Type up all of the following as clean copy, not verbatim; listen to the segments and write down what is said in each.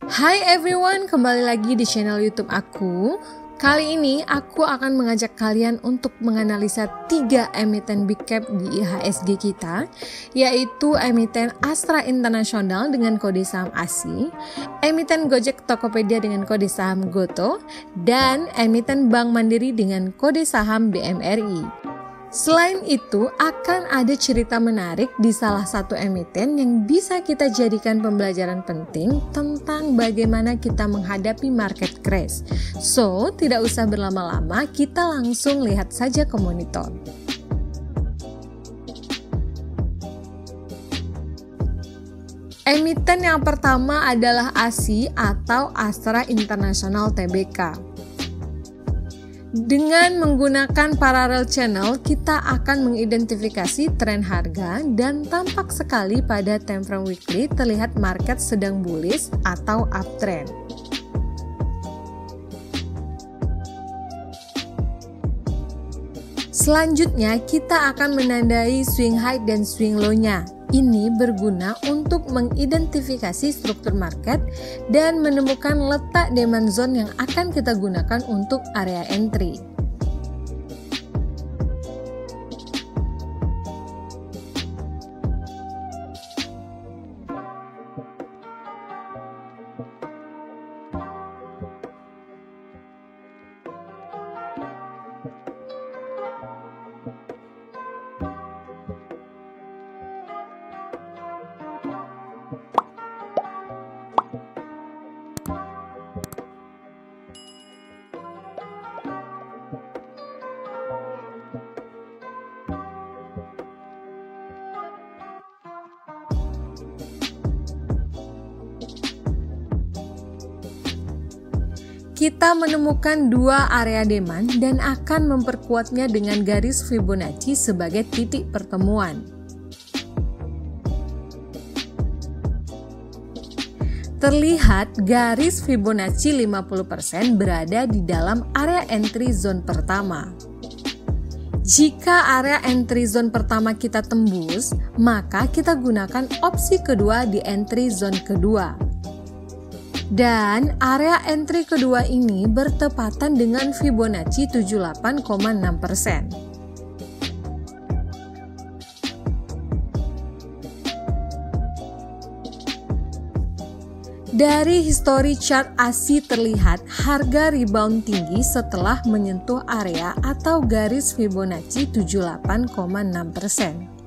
Hai everyone, kembali lagi di channel YouTube aku. Kali ini aku akan mengajak kalian untuk menganalisa 3 emiten big cap di IHSG kita, yaitu emiten Astra International dengan kode saham ASI, emiten Gojek Tokopedia dengan kode saham GOTO, dan emiten Bank Mandiri dengan kode saham BMRI. Selain itu, akan ada cerita menarik di salah satu emiten yang bisa kita jadikan pembelajaran penting tentang bagaimana kita menghadapi market crash. So, tidak usah berlama-lama, kita langsung lihat saja ke monitor. Emiten yang pertama adalah ASI atau Astra International Tbk. Dengan menggunakan parallel channel, kita akan mengidentifikasi tren harga dan tampak sekali pada time frame weekly terlihat market sedang bullish atau uptrend. Selanjutnya, kita akan menandai swing high dan swing low-nya. Ini berguna untuk mengidentifikasi struktur market dan menemukan letak demand zone yang akan kita gunakan untuk area entry. Kita menemukan 2 area demand dan akan memperkuatnya dengan garis Fibonacci sebagai titik pertemuan. Terlihat garis Fibonacci 50% berada di dalam area entry zone pertama. Jika area entry zone pertama kita tembus, maka kita gunakan opsi kedua di entry zone kedua. Dan area entry kedua ini bertepatan dengan Fibonacci 78,6%. Dari history chart ASI terlihat harga rebound tinggi setelah menyentuh area atau garis Fibonacci 78,6%.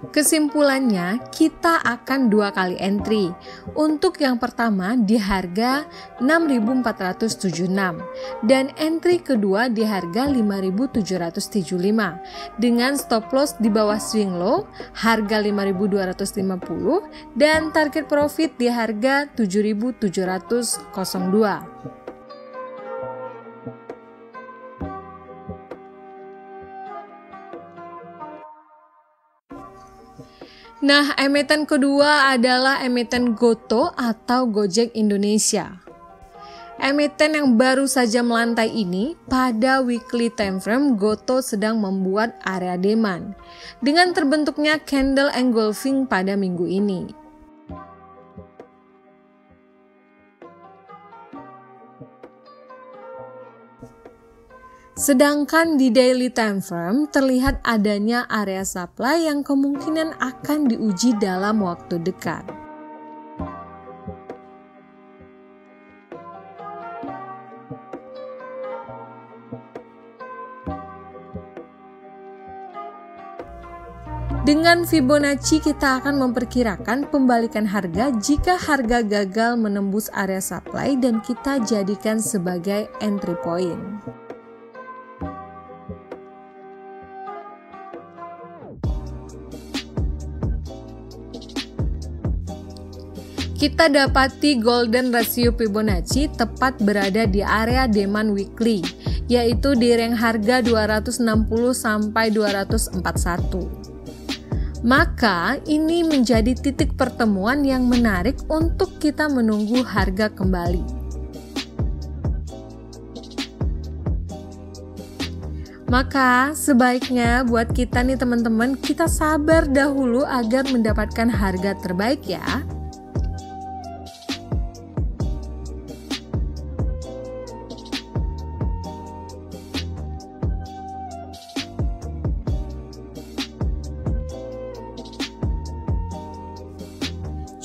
Kesimpulannya, kita akan 2 kali entry. Untuk yang pertama di harga 6.476 dan entry kedua di harga 5.775 dengan stop loss di bawah swing low harga 5.250 dan target profit di harga 7.702. Nah, emiten kedua adalah emiten GOTO atau Gojek Indonesia. Emiten yang baru saja melantai ini, pada weekly time frame GOTO sedang membuat area demand dengan terbentuknya candle engulfing pada minggu ini. Sedangkan di daily time frame terlihat adanya area supply yang kemungkinan akan diuji dalam waktu dekat. Dengan Fibonacci kita akan memperkirakan pembalikan harga jika harga gagal menembus area supply dan kita jadikan sebagai entry point. Kita dapati golden ratio Fibonacci tepat berada di area demand weekly, yaitu di range harga 260 sampai 241. Maka ini menjadi titik pertemuan yang menarik untuk kita menunggu harga kembali. Maka sebaiknya buat kita nih teman-teman, kita sabar dahulu agar mendapatkan harga terbaik ya.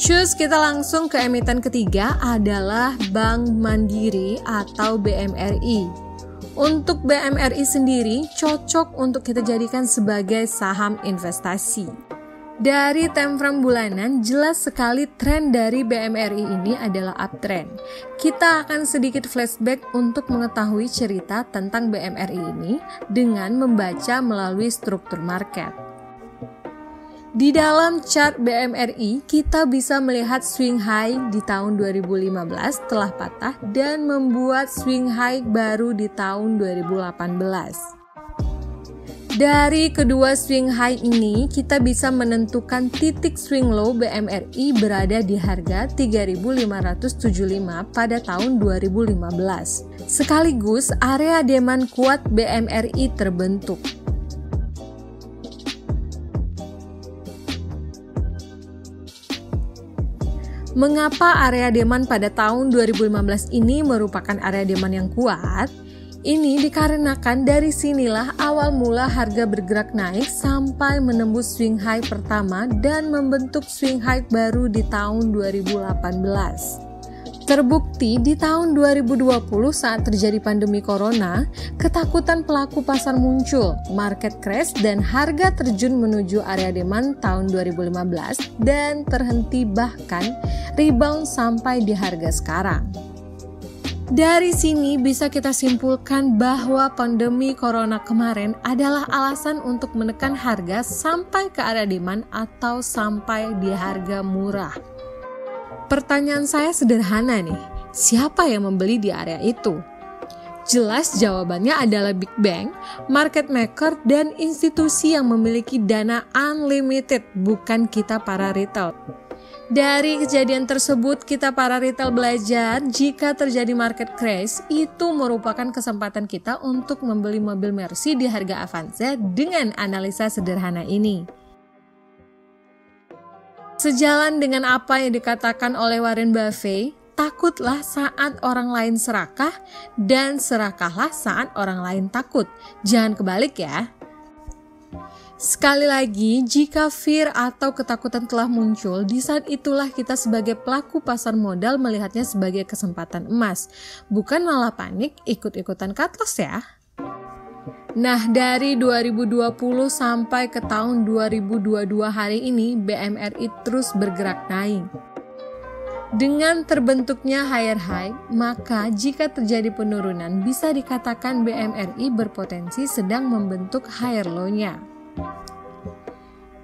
Cus, kita langsung ke emiten ketiga adalah Bank Mandiri atau BMRI. Untuk BMRI sendiri cocok untuk kita jadikan sebagai saham investasi. Dari time frame bulanan, jelas sekali tren dari BMRI ini adalah uptrend. Kita akan sedikit flashback untuk mengetahui cerita tentang BMRI ini dengan membaca melalui struktur market. Di dalam chart BMRI, kita bisa melihat swing high di tahun 2015 telah patah dan membuat swing high baru di tahun 2018. Dari kedua swing high ini, kita bisa menentukan titik swing low BMRI berada di harga 3.575 pada tahun 2015. Sekaligus area demand kuat BMRI terbentuk. Mengapa area demand pada tahun 2015 ini merupakan area demand yang kuat? Ini dikarenakan dari sinilah awal mula harga bergerak naik sampai menembus swing high pertama dan membentuk swing high baru di tahun 2018. Terbukti di tahun 2020 saat terjadi pandemi corona, ketakutan pelaku pasar muncul, market crash dan harga terjun menuju area demand tahun 2015 dan terhenti bahkan rebound sampai di harga sekarang. Dari sini bisa kita simpulkan bahwa pandemi corona kemarin adalah alasan untuk menekan harga sampai ke area demand atau sampai di harga murah. Pertanyaan saya sederhana nih, siapa yang membeli di area itu? Jelas jawabannya adalah big bank, market maker, dan institusi yang memiliki dana unlimited, bukan kita para retail. Dari kejadian tersebut, kita para retail belajar jika terjadi market crash, itu merupakan kesempatan kita untuk membeli mobil Mercy di harga Avanza dengan analisa sederhana ini. Sejalan dengan apa yang dikatakan oleh Warren Buffett, takutlah saat orang lain serakah dan serakahlah saat orang lain takut. Jangan kebalik ya. Sekali lagi, jika fear atau ketakutan telah muncul, di saat itulah kita sebagai pelaku pasar modal melihatnya sebagai kesempatan emas, bukan malah panik ikut-ikutan cut loss ya. Nah, dari 2020 sampai ke tahun 2022 hari ini, BMRI terus bergerak naik. Dengan terbentuknya higher high, maka jika terjadi penurunan, bisa dikatakan BMRI berpotensi sedang membentuk higher low-nya.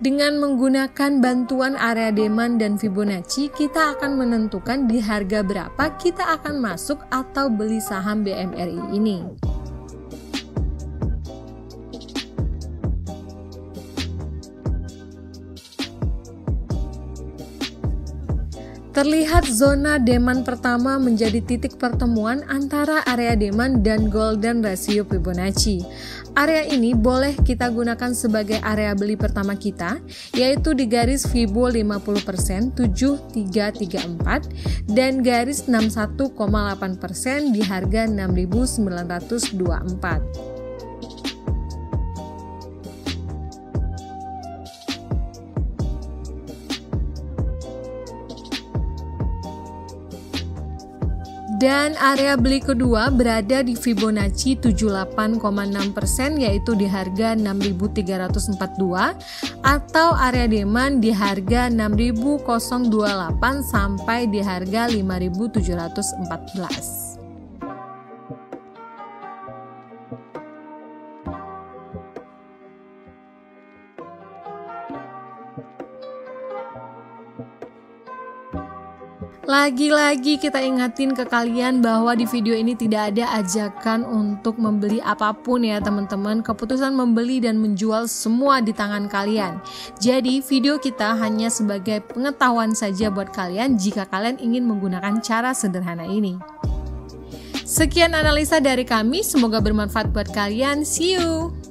Dengan menggunakan bantuan area demand dan Fibonacci, kita akan menentukan di harga berapa kita akan masuk atau beli saham BMRI ini. Terlihat zona demand pertama menjadi titik pertemuan antara area demand dan golden ratio Fibonacci. Area ini boleh kita gunakan sebagai area beli pertama kita, yaitu di garis Fibo 50% 7334 dan garis 61,8% di harga 6.924. Dan area beli kedua berada di Fibonacci 78,6% yaitu di harga 6.342 atau area demand di harga 6.028 sampai di harga 5.714. Lagi-lagi kita ingatin ke kalian bahwa di video ini tidak ada ajakan untuk membeli apapun ya teman-teman. Keputusan membeli dan menjual semua di tangan kalian. Jadi video kita hanya sebagai pengetahuan saja buat kalian jika kalian ingin menggunakan cara sederhana ini. Sekian analisa dari kami, semoga bermanfaat buat kalian. See you!